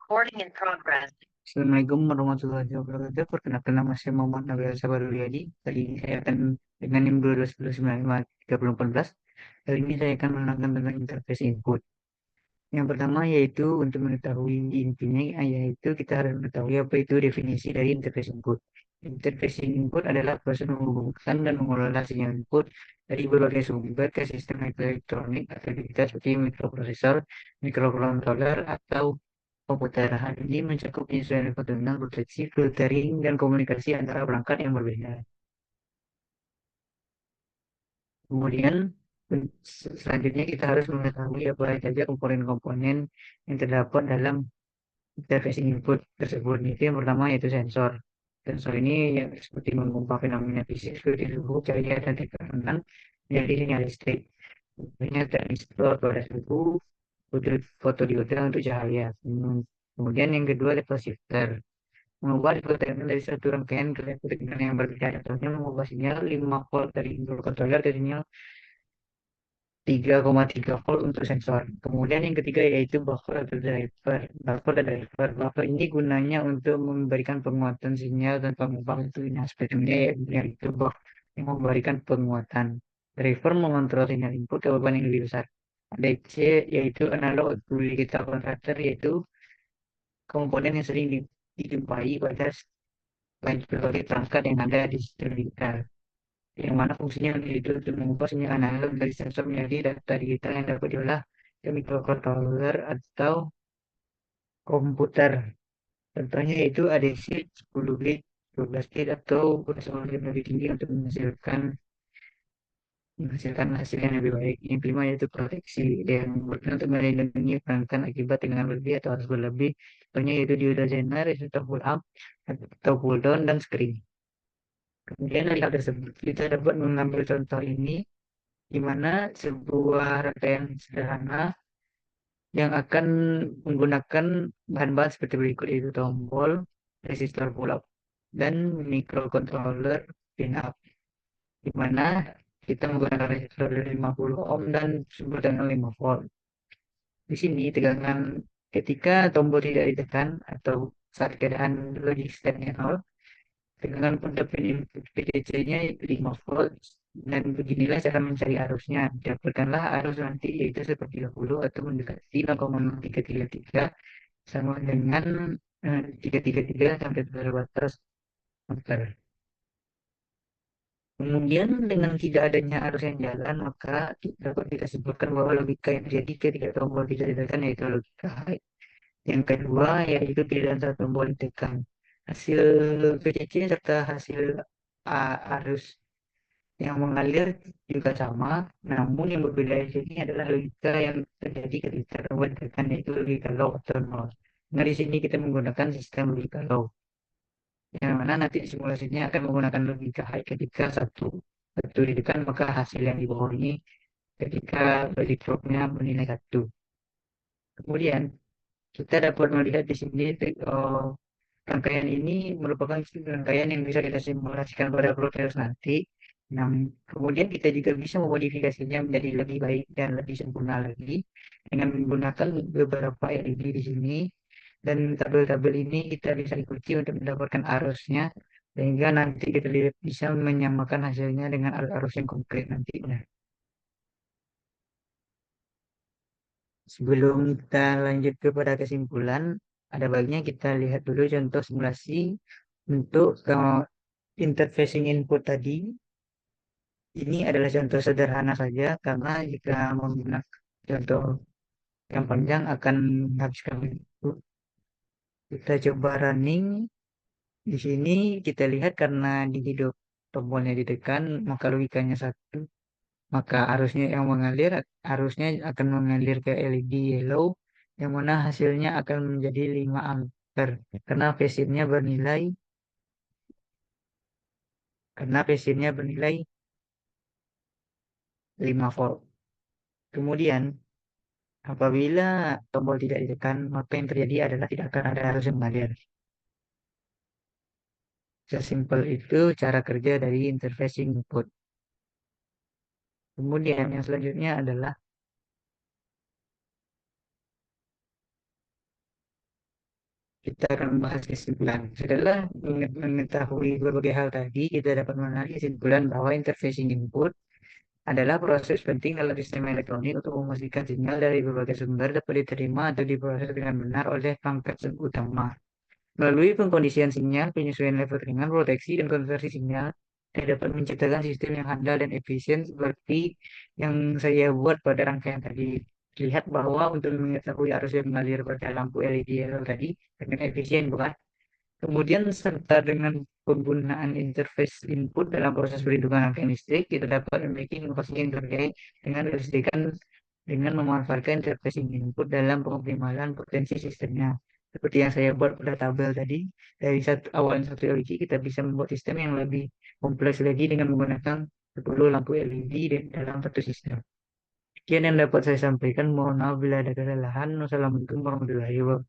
Recording in progress. Assalamualaikum warahmatullahi wabarakatuh. Perkenalkan nama saya Muhammad Nabil Sabaruliyadi. Kali ini saya akan dengan NIM 12.953.14. Kali ini saya akan menerangkan tentang interface input. Yang pertama yaitu untuk mengetahui intinya, yaitu kita harus mengetahui apa itu definisi dari interface input. Interface input adalah proses menghubungkan dan mengelola sinyal input dari berbagai sumber ke sistem elektronik atau digital seperti mikroprosesor, microcontroller, atau komputer. Hal ini mencakup penyesuaian ketentuan proteksi, filtering, dan komunikasi antara perangkat yang berbeda. Kemudian selanjutnya kita harus mengetahui apa saja komponen-komponen yang terdapat dalam interface input tersebut. Itu yang pertama yaitu sensor. Sensor ini yang seperti mengubah fenomena fisik seperti suhu, cahaya, dan tekanan menjadi sinyal listrik. Contohnya transistor pada suhu, fotodioda untuk cahaya. Kemudian yang kedua level shifter. Mengubah level tekanan dari satu rangkaian ke level tekanan yang berbeda. Contohnya mengubah sinyal 5 volt dari microcontroller ke sinyal 3,3 volt untuk sensor. Kemudian yang ketiga yaitu buffer atau driver. Buffer ini gunanya untuk memberikan penguatan sinyal dan mengubah bentuknya. Sepertinya yaitu buffer yang memberikan penguatan. Driver mengontrol sinyal input ke beban yang lebih besar. ADC yaitu analog digital converter, yaitu komponen yang sering dijumpai pada berbagai perangkat yang ada di sistem digital, yang mana fungsinya itu untuk mengubah sinyal analog dari sensor menjadi data digital yang dapat diolah ke microcontroller atau komputer. Contohnya yaitu ADC 10 bit, 12 bit, atau resolusi lebih tinggi untuk menghasilkan hasil yang lebih baik. Yang kelima yaitu proteksi, yang berguna untuk melindungi perangkat akibat tegangan berlebih atau arus berlebih. Contohnya yaitu dioda zener, resistor pull up, atau pull down, dan screen. Kemudian dari hal tersebut kita dapat mengambil contoh ini, di mana sebuah rangkaian sederhana yang akan menggunakan bahan-bahan seperti berikut, yaitu tombol, resistor pull up, dan microcontroller pin up, di mana kita menggunakan resistor dari 50 ohm dan sumber tegangan 5 volt. Di sini tegangan ketika tombol tidak ditekan atau saat keadaan logik state-nya 0, tegangan pada PDC-nya 5 volt, dan beginilah cara mencari arusnya. Dapatkanlah arus nanti yaitu seperti 30 atau mendekati 0,333 sama dengan 333 sampai batas ampere. Kemudian dengan tidak adanya arus yang jalan, maka dapat kita sebutkan bahwa logika yang terjadi ketika tombol tidak ditekan yaitu logika high. Yang kedua yaitu pilihan satu tombol ditekan. Hasil PCC serta hasil arus yang mengalir juga sama, namun yang berbeda di sini adalah logika yang terjadi ketika tombol ditekan, yaitu logika low atau nol. Nah, di sini kita menggunakan sistem logika low, yang mana nanti simulasinya akan menggunakan logika high ketika satu ditekan, maka hasil yang di bawah ini ketika body dropnya bernilai satu. Kemudian kita dapat melihat di sini rangkaian ini merupakan rangkaian yang bisa kita simulasikan pada proses nanti. Nah, kemudian kita juga bisa memodifikasinya menjadi lebih baik dan lebih sempurna lagi dengan menggunakan beberapa LED di sini, dan tabel-tabel ini kita bisa ikuti untuk mendapatkan arusnya, sehingga nanti kita bisa menyamakan hasilnya dengan arus yang konkret nantinya. Sebelum kita lanjut kepada kesimpulan, ada baiknya kita lihat dulu contoh simulasi untuk interfacing input tadi. Ini adalah contoh sederhana saja karena jika menggunakan contoh yang panjang akan menghabiskan waktu. Kita coba running. Di sini kita lihat karena di hidup tombolnya ditekan, maka logikanya satu. Maka arusnya akan mengalir ke LED yellow, yang mana hasilnya akan menjadi 5 ampere karena phase-nya bernilai karena phase-nya bernilai 5 volt. Kemudian apabila tombol tidak ditekan, maka yang terjadi adalah tidak akan ada arus yang mengalir. Sesimpel itu cara kerja dari interfacing input. Kemudian yang selanjutnya adalah kita akan membahas kesimpulan. Setelah mengetahui berbagai hal tadi, kita dapat menarik kesimpulan bahwa interfacing input adalah proses penting dalam sistem elektronik untuk memastikan sinyal dari berbagai sumber dapat diterima atau diproses dengan benar oleh perangkat utama. Melalui pengkondisian sinyal, penyesuaian level ringan, proteksi, dan konversi sinyal, saya dapat menciptakan sistem yang handal dan efisien seperti yang saya buat pada rangkaian tadi. Lihat bahwa untuk mengetahui arus yang mengalir pada lampu LED tadi dengan efisien, bukan? Kemudian serta dengan penggunaan interface input dalam proses perhitungan rangkaian listrik, kita dapat memiliki inovasi yang terkait dengan kelistrikan dengan memanfaatkan interface input dalam pengoptimalan potensi sistemnya. Seperti yang saya buat pada tabel tadi, dari satu LED kita bisa membuat sistem yang lebih kompleks lagi dengan menggunakan 10 lampu LED dalam satu sistem. Sekian yang dapat saya sampaikan. Mohon maaf bila ada kesalahan. Wassalamualaikum warahmatullahi wabarakatuh.